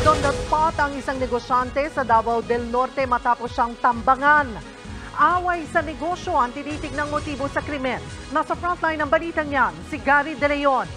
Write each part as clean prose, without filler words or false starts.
Dead on the spot ang isang negosyante sa Davao del Norte matapos siyang tambangan. Away sa negosyo ang tinitignang motibo sa krimen. Nasa frontline ng balitang yan, si Gary De Leon.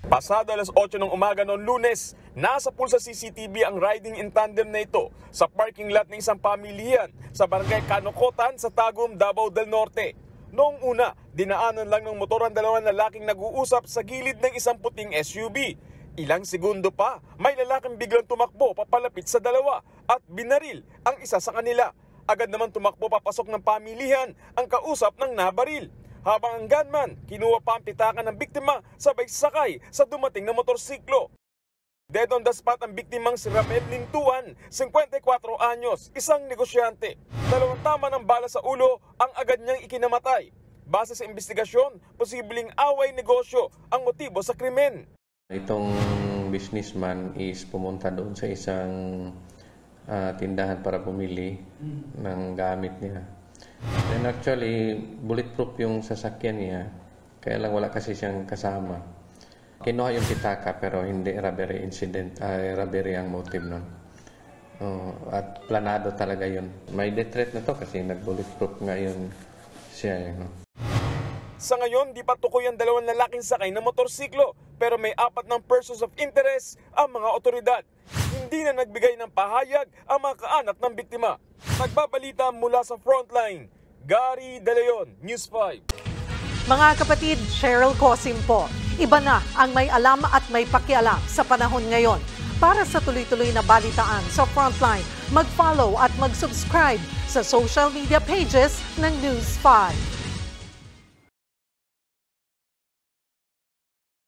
Pasado alas 8 ng umaga noong Lunes, nasa pulsa CCTV ang riding in tandem na ito sa parking lot ng isang pamilihan sa barangay Kanokotan sa Tagum, Davao del Norte. Noong una, dinaanan lang ng motor ang dalawang lalaking nag-uusap sa gilid ng isang puting SUV. Ilang segundo pa, may lalaking biglang tumakbo papalapit sa dalawa at binaril ang isa sa kanila. Agad naman tumakbo papasok ng pamilihan ang kausap ng nabaril. Habang ang gunman, kinuha pa ang pitakan ng biktima sabay sakay sa dumating na motorsiklo. Dead on the spot ang biktimang si Ramel Lintuan, 54 anyos, isang negosyante. Dalawang tama ng bala sa ulo ang agad niyang ikinamatay. Base sa investigasyon, posibleng away negosyo ang motibo sa krimen. Itong businessman is pumunta doon sa isang tindahan para bumili ng gamit niya. And actually, bulletproof yung sasakyan niya, kaya lang wala kasi siyang kasama. Kinuha yung pitaka pero hindi robbery incident, robbery ang motive nun. At planado talaga yun. May death threat na to kasi nag-bulletproof nga yun siya. Sa ngayon, di pa tukoy ang dalawang lalaking sakay ng motorsiklo pero may 4 ng persons of interest ang mga otoridad. Hindi na nagbigay ng pahayag ang mga kaanak ng biktima. Nagbabalita mula sa frontline, Gary De Leon, News 5. Mga kapatid, Cheryl Cosim po. Iba na ang may alam at may pakialam sa panahon ngayon. Para sa tuloy-tuloy na balitaan sa frontline, mag-follow at mag-subscribe sa social media pages ng News 5.